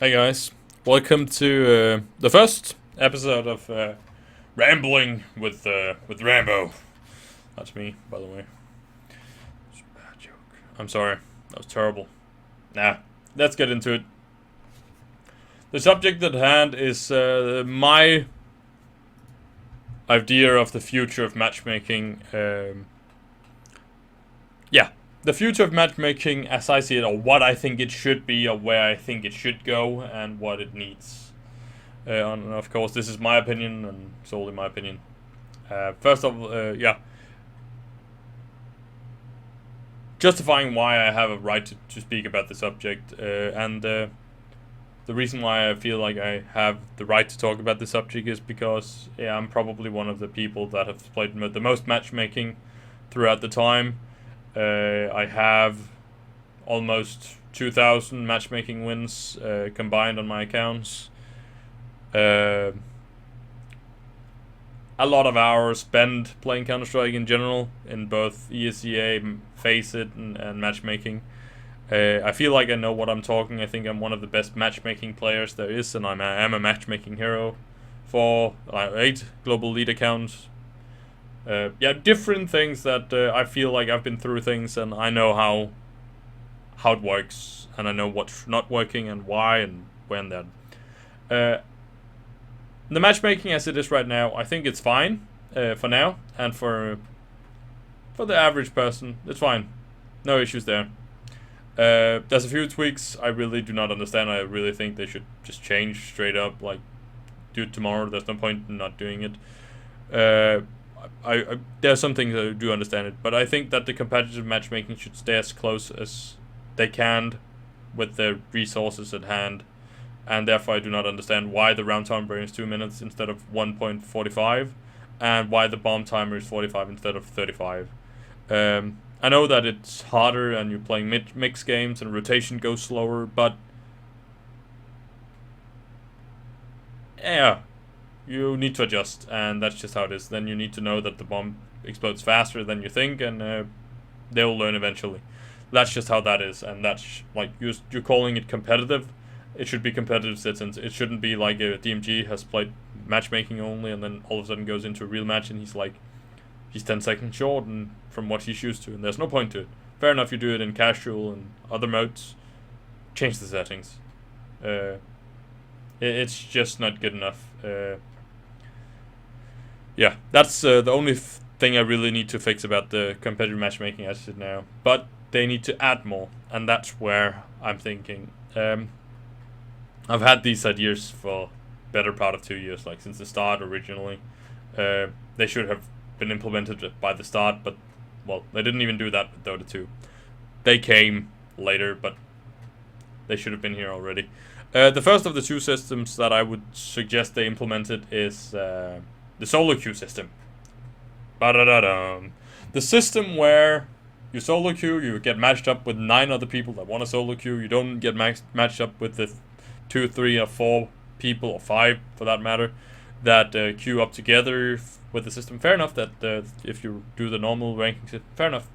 Hey guys, welcome to the first episode of Rambling with Rambo. That's me, by the way. It's a bad joke. I'm sorry, that was terrible. Nah, let's get into it. The subject at hand is my idea of the future of matchmaking. Yeah, the future of matchmaking as I see it, or what I think it should be, or where I think it should go, and what it needs. And of course, this is my opinion, and solely my opinion. First of all, yeah, justifying why I have a right to speak about the subject, and the reason why I feel like I have the right to talk about the subject is because, yeah, I'm probably one of the people that have played the most matchmaking throughout the time. I have almost 2,000 matchmaking wins combined on my accounts. A lot of hours spent playing Counter-Strike in general, in both ESEA, Face It, and matchmaking. I feel like I know what I'm talking. I think I'm one of the best matchmaking players there is, and I am a matchmaking hero for 8 global lead accounts. Yeah, different things that I feel like I've been through things, and I know how it works, and I know what's not working and why and when that. The matchmaking as it is right now, I think it's fine for now, and for the average person, it's fine. No issues there. There's a few tweaks I really do not understand. I really think they should just change straight up, like do it tomorrow. There's no point in not doing it. There's some things I do understand it, but I think that the competitive matchmaking should stay as close as they can with the resources at hand, and therefore I do not understand why the round timer is 2 minutes instead of 1.45, and why the bomb timer is 45 instead of 35. I know that it's harder and you're playing mixed games and rotation goes slower, but yeah, you need to adjust, and that's just how it is. Then you need to know that the bomb explodes faster than you think, and they will learn eventually. That's just how that is, and that's like you're calling it competitive. It should be competitive citizens. It shouldn't be like a DMG has played matchmaking only, and then all of a sudden goes into a real match, and he's 10 seconds short and from what he's used to, and there's no point to it. Fair enough, you do it in casual and other modes. Change the settings. It's just not good enough. Yeah, that's the only thing I really need to fix about the competitive matchmaking as it now. But they need to add more, and that's where I'm thinking. I've had these ideas for better part of 2 years, like since the start originally. They should have been implemented by the start, but well, they didn't even do that with Dota 2. They came later, but they should have been here already. The first of the two systems that I would suggest they implemented is the solo queue system. The system where you solo queue, you get matched up with 9 other people that want to solo queue. You don't get matched up with the 2, 3, or 4 people, or 5 for that matter, that queue up together with the system. Fair enough that if you do the normal ranking system, fair enough.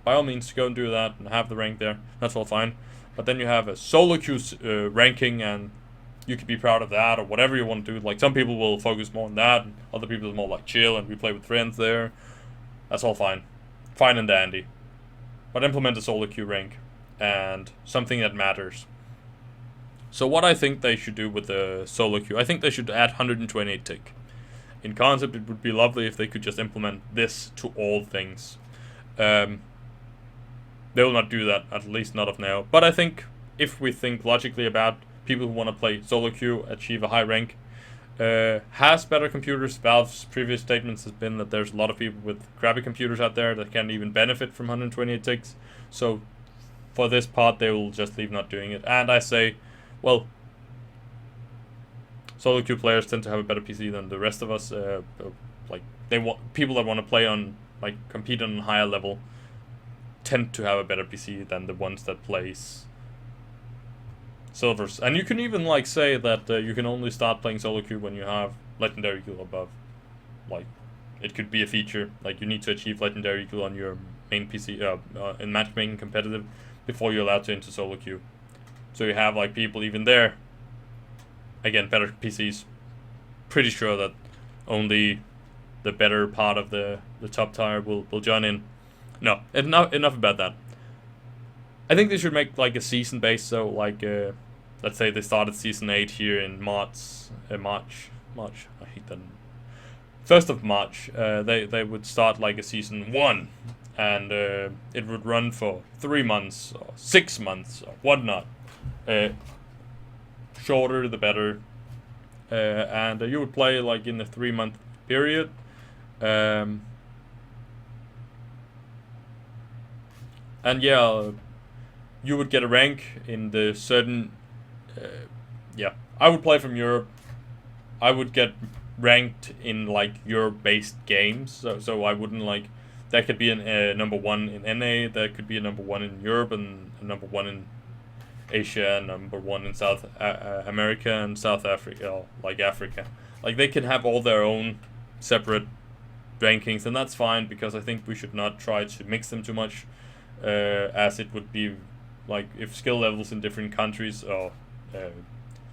By all means, go and do that and have the rank there. That's all fine. But then you have a solo queue ranking, and you could be proud of that, or whatever you want to do. Like, some people will focus more on that, and other people are more like chill and we play with friends there. That's all fine. Fine and dandy. But implement a solo queue rank, and something that matters. So what I think they should do with the solo queue, I think they should add 128 tick. In concept, it would be lovely if they could just implement this to all things. They will not do that, at least not of now. But I think if we think logically about people who want to play solo queue, achieve a high rank, has better computers. Valve's previous statements has been that there's a lot of people with crappy computers out there that can't even benefit from 128 ticks. So for this part, they will just leave not doing it. And I say, well, solo queue players tend to have a better PC than the rest of us. Like, they want people that want to play on, like, compete on a higher level tend to have a better PC than the ones that plays silvers. And you can even, like, say that you can only start playing solo queue when you have legendary queue above. Like, it could be a feature. Like, you need to achieve legendary queue on your main PC in matchmaking competitive before you're allowed to enter solo queue. So you have, like, people even there again, better PCs. Pretty sure that only the better part of the top tier will join in. No, enough about that. I think they should make like a season base. So like, let's say they started season 8 here in March. I hate that. 1st of March. They would start like a season 1, and it would run for 3 months or 6 months or whatnot. Shorter the better. And you would play like in a 3-month period. And yeah, you would get a rank in the certain. Yeah, I would play from Europe. I would get ranked in like Europe-based games, so I wouldn't like. There could be a number 1 in NA. There could be a number 1 in Europe and a number 1 in Asia, and number 1 in South America and South Africa, or like Africa. Like they can have all their own separate rankings, and that's fine because I think we should not try to mix them too much, as it would be like if skill levels in different countries or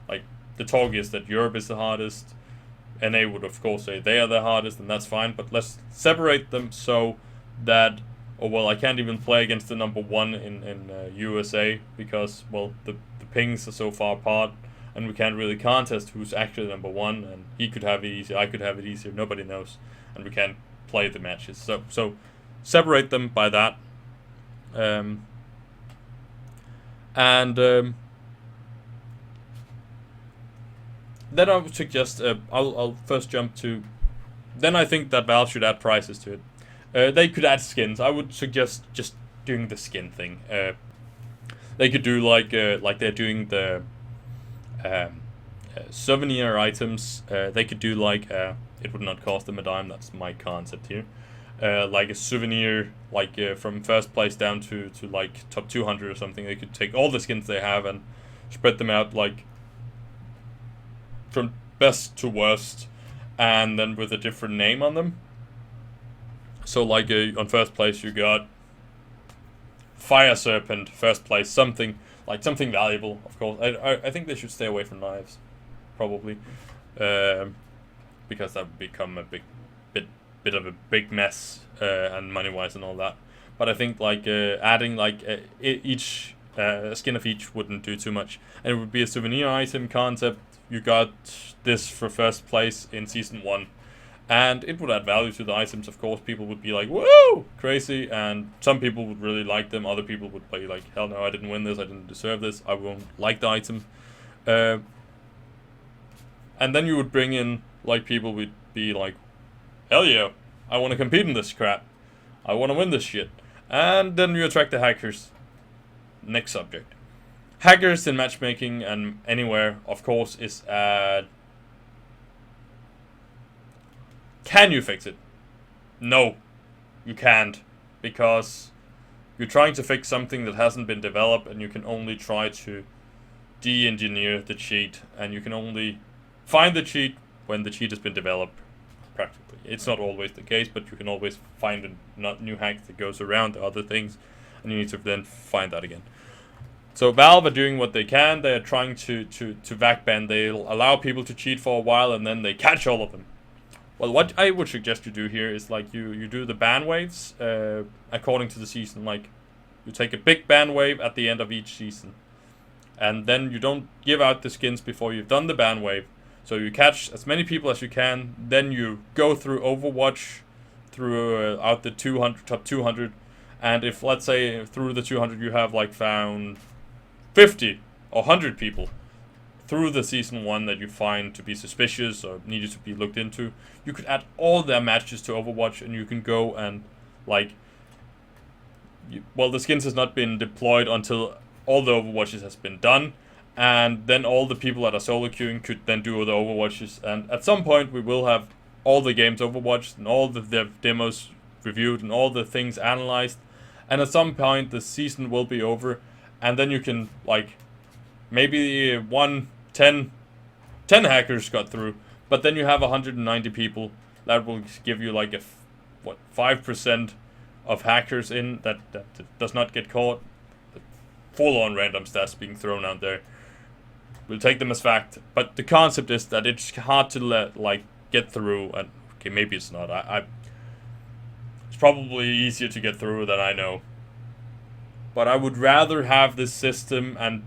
like the talk is that Europe is the hardest. NA would of course say they are the hardest, and that's fine, but let's separate them so that, or well, I can't even play against the number 1 in USA because, well, the pings are so far apart, and we can't really contest who's actually number 1, and he could have it easier, I could have it easier, nobody knows, and we can't play the matches. So separate them by that. Then I would suggest, I'll first jump to, then I think that Valve should add prices to it. They could add skins. I would suggest just doing the skin thing. They could do like they're doing the souvenir items. They could do like, it would not cost them a dime, that's my concept here. Like a souvenir, like from first place down to like top 200 or something. They could take all the skins they have and spread them out like from best to worst, and then with a different name on them. So like on first place you got Fire Serpent, first place, something valuable, of course. I think they should stay away from knives, probably, because that would become a bit of a big mess, and money wise and all that. But I think like adding like each skin of each wouldn't do too much, and it would be a souvenir item concept. You got this for first place in season 1, and it would add value to the items. Of course, people would be like, "Woo, crazy!" And some people would really like them. Other people would be like, "Hell no, I didn't win this. I didn't deserve this. I won't like the item." And then you would bring in like people would be like, "Hell yeah, I want to compete in this crap. I want to win this shit." And then you attract the hackers. Next subject. Hackers in matchmaking and anywhere, of course, is can you fix it? No, you can't, because you're trying to fix something that hasn't been developed, and you can only try to de-engineer the cheat, and you can only find the cheat when the cheat has been developed, practically. It's not always the case, but you can always find a new hack that goes around the other things, and you need to then find that again. So Valve are doing what they can. They are trying to vac ban. They'll allow people to cheat for a while, and then they catch all of them. Well, what I would suggest you do here is like you do the ban waves according to the season. Like you take a big ban wave at the end of each season, and then you don't give out the skins before you've done the ban wave. So you catch as many people as you can. Then you go through Overwatch, through out the top 200, and if let's say through the 200 you have like found 50 or 100 people through the season 1 that you find to be suspicious or needed to be looked into, you could add all their matches to Overwatch, and you can go and like, well, the skins has not been deployed until all the Overwatches has been done, and then all the people that are solo queuing could then do the Overwatches, and at some point we will have all the games Overwatched and all the demos reviewed and all the things analyzed, and at some point the season will be over. And then you can, like, maybe 10 hackers got through, but then you have 190 people. That will give you, like, 5% of hackers in that does not get caught. Full-on random stats being thrown out there. we'll take them as fact. But the concept is that it's hard to get through, and okay, maybe it's not. It's probably easier to get through than I know. But I would rather have this system and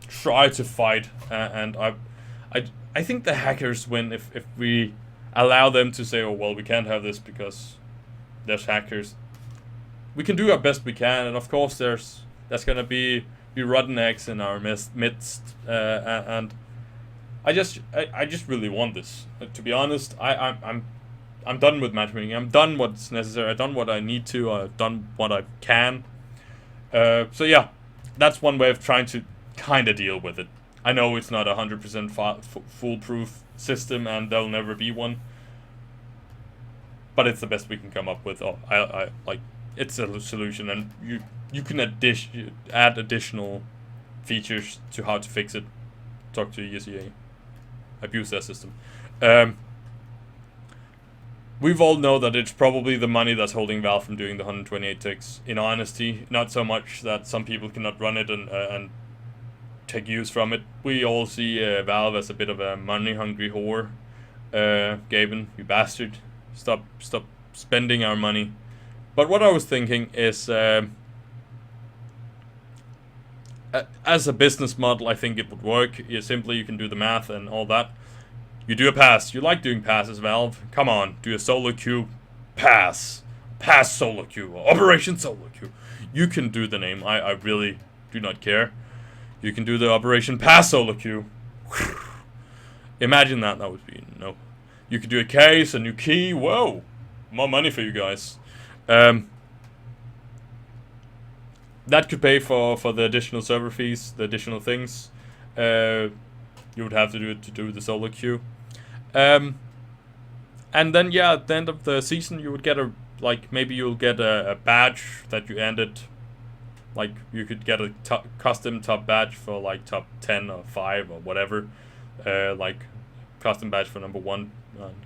try to fight, and I think the hackers win if we allow them to say, oh well, we can't have this because there's hackers. We can do our best we can, and of course there's gonna be rotten eggs in our midst, and I just really want this. To be honest, I'm done with matchmaking. I'm done what's necessary. I've done what I need to. I've done what I can. So yeah, that's one way of trying to kind of deal with it. I know it's not 100% foolproof system, and there'll never be one. But it's the best we can come up with. Oh, I like it's a solution, and you can add additional features to how to fix it. Talk to ESEA. Abuse their system. We've all know that it's probably the money that's holding Valve from doing the 128 ticks. In honesty, not so much that some people cannot run it and take use from it. We all see Valve as a bit of a money-hungry whore. Gaben, you bastard. Stop spending our money. But what I was thinking is, as a business model, I think it would work. You can do the math and all that. You do a pass. You like doing passes, Valve. Come on, do a solo queue pass. Pass solo queue. Operation solo queue. You can do the name. I really do not care. You can do the Operation Pass solo queue. Imagine that. That would be no. You could do a case, a new key. Whoa, more money for you guys. That could pay for the additional server fees, the additional things. You would have to do it to do the solo queue. And then yeah, at the end of the season you would get maybe you'll get a badge that you ended. Like you could get a custom top badge for like top 10 or 5 or whatever. Like custom badge for number 1,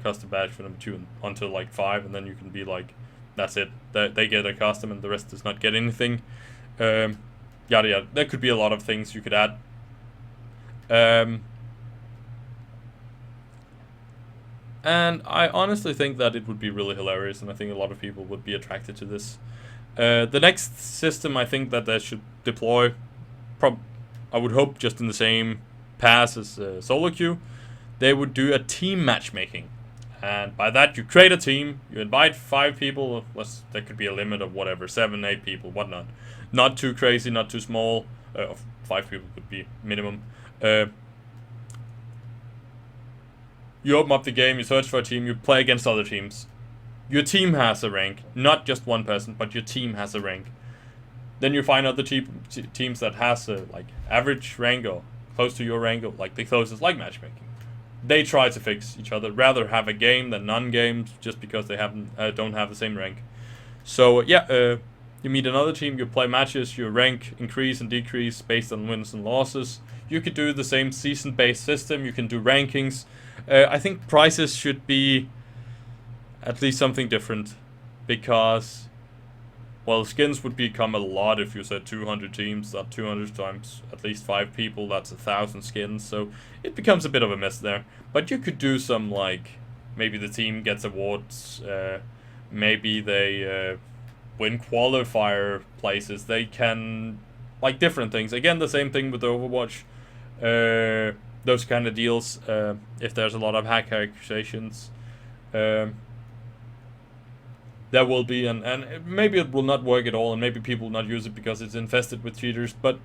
custom badge for number 2 until like 5, and then you can be like, that's it. They get a custom and the rest does not get anything. Yada yada. There could be a lot of things you could add. And I honestly think that it would be really hilarious, and I think a lot of people would be attracted to this. The next system I think that they should deploy, I would hope just in the same pass as solo queue, they would do a team matchmaking. And by that you create a team, you invite 5 people, there could be a limit of whatever, 7, 8 people, whatnot. Not too crazy, not too small, 5 people could be minimum. You open up the game, you search for a team, you play against other teams. Your team has a rank, not just one person, but your team has a rank. Then you find other teams that has a average rank or close to your rank, or like the closest, like matchmaking. They try to fix each other, rather have a game than non-games, just because they don't have the same rank. So yeah, you meet another team, you play matches, your rank increase and decrease based on wins and losses. You could do the same season-based system. You can do rankings. I think prices should be at least something different, because, well, skins would become a lot if you said 200 teams. That 200 times at least 5 people, that's 1,000 skins. So it becomes a bit of a mess there. But you could do some, maybe the team gets awards. Maybe they win qualifier places. They can, different things. Again, the same thing with Overwatch. Those kind of deals, if there's a lot of hack accusations, there will be, and maybe it will not work at all, and maybe people will not use it because it's infested with cheaters, but,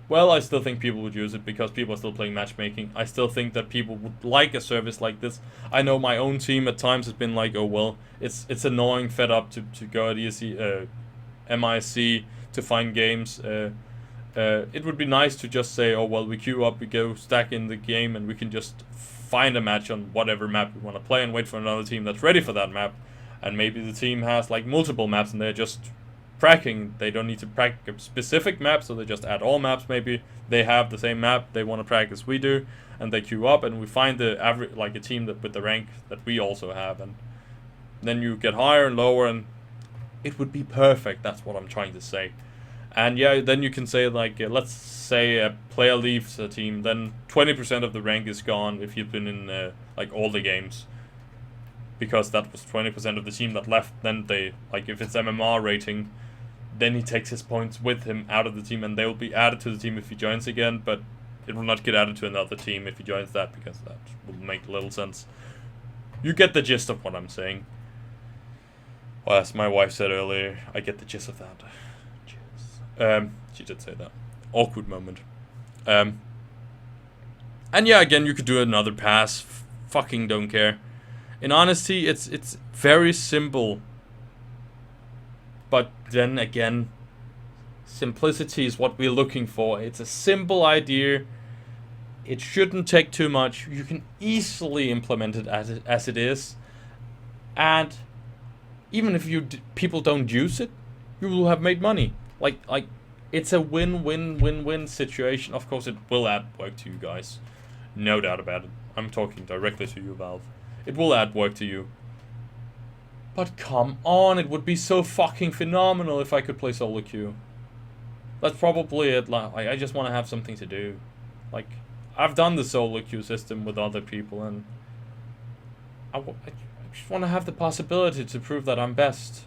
well, I still think people would use it because people are still playing matchmaking. I still think that people would like a service like this. I know my own team at times has been like, oh, well, it's annoying, fed up to go at MIC to find games. It would be nice to just say, oh, well, we queue up, we go stack in the game, and we can just find a match on whatever map we want to play and wait for another team that's ready for that map. And maybe the team has, multiple maps, and they're just pracking. They don't need to prac a specific map, so they just add all maps. Maybe they have the same map they want to practice we do, and they queue up, and we find the average, a team with the rank that we also have. And then you get higher and lower, and it would be perfect. That's what I'm trying to say. And yeah, then you can say like, let's say a player leaves a team, then 20% of the rank is gone if you've been in like all the games. Because that was 20% of the team that left. Then they, like, if it's MMR rating, then he takes his points with him out of the team, and they will be added to the team if he joins again, but it will not get added to another team if he joins that, because that will make little sense. You get the gist of what I'm saying. Well, as my wife said earlier, I get the gist of that. She did say that. Awkward moment. And yeah, again, you could do another pass. Fucking don't care. In honesty, it's very simple. But then again, simplicity is what we're looking for. It's a simple idea. It shouldn't take too much. You can easily implement it as it is. And even if people don't use it, you will have made money. Like it's a win-win-win-win situation. Of course, it will add work to you guys. No doubt about it. I'm talking directly to you, Valve. It will add work to you. But come on, it would be so fucking phenomenal if I could play solo queue. That's probably it. Like, I just want to have something to do. Like, I've done the solo queue system with other people, and I just want to have the possibility to prove that I'm best.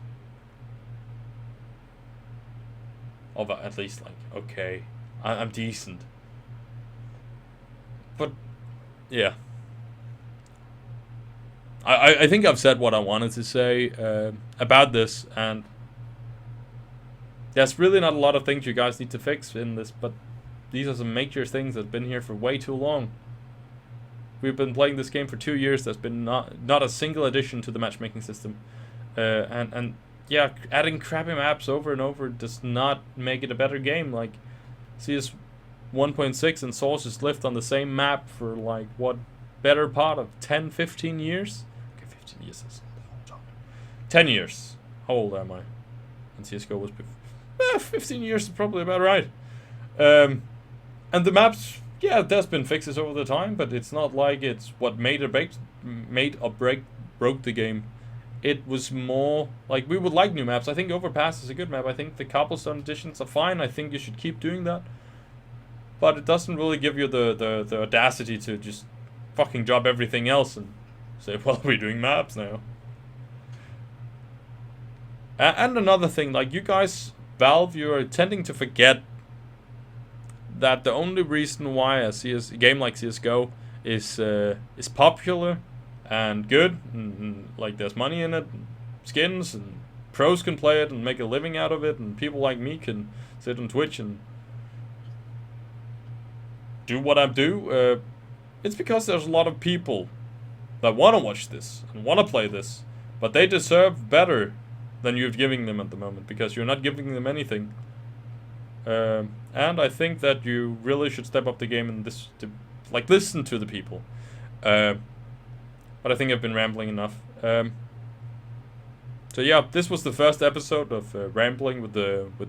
Or at least, like, okay, I'm decent. But, yeah. I think I've said what I wanted to say about this, and there's really not a lot of things you guys need to fix in this, but these are some major things that have been here for way too long. We've been playing this game for 2 years. There's been not a single addition to the matchmaking system, and yeah, adding crappy maps over and over does not make it a better game. Like, CS 1.6 and Sources lived on the same map for like what, better part of 10, 15 years? Okay, 15 years is a long time. 10 years. How old am I? And CSGO was 15 years is probably about right. And the maps, yeah, there's been fixes over the time, but it's not like it's what made or broke the game. It was more like, we would like new maps. I think Overpass is a good map. I think the Cobblestone editions are fine. I think you should keep doing that. But it doesn't really give you the audacity to just fucking drop everything else and say, well, we're doing maps now. And another thing, like, you guys, Valve, you're tending to forget that the only reason why a game like CSGO is popular and good, and like there's money in it, and skins, and pros can play it and make a living out of it, and people like me can sit on Twitch and do what I do, it's because there's a lot of people that want to watch this and want to play this, but they deserve better than you're giving them at the moment, because you're not giving them anything. And I think that you really should step up the game and listen to the people. But I think I've been rambling enough. So yeah, this was the first episode of Rambling with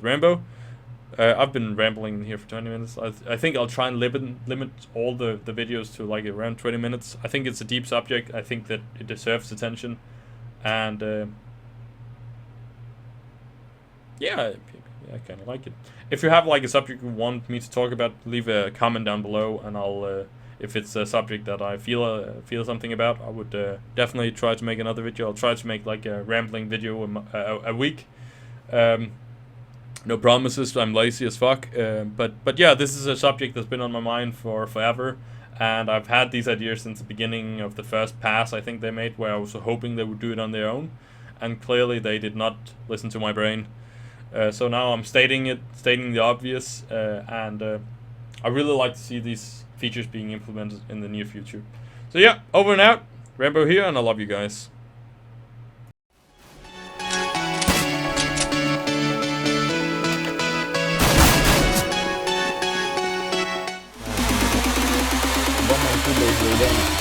Rambo. I've been rambling here for 20 minutes. I think I'll try and limit all the videos to like around 20 minutes. I think it's a deep subject. I think that it deserves attention. And yeah, I kind of like it. If you have like a subject you want me to talk about, leave a comment down below, and I'll if it's a subject that I feel something about, I would definitely try to make another video. I'll try to make like a rambling video a week. No promises, I'm lazy as fuck, but yeah, this is a subject that's been on my mind for forever, and I've had these ideas since the beginning of the first pass I think they made, where I was hoping they would do it on their own, and clearly they did not listen to my brain. So now I'm stating the obvious, and I really like to see these features being implemented in the near future. So yeah, over and out, Rambo here, and I love you guys. Vamos a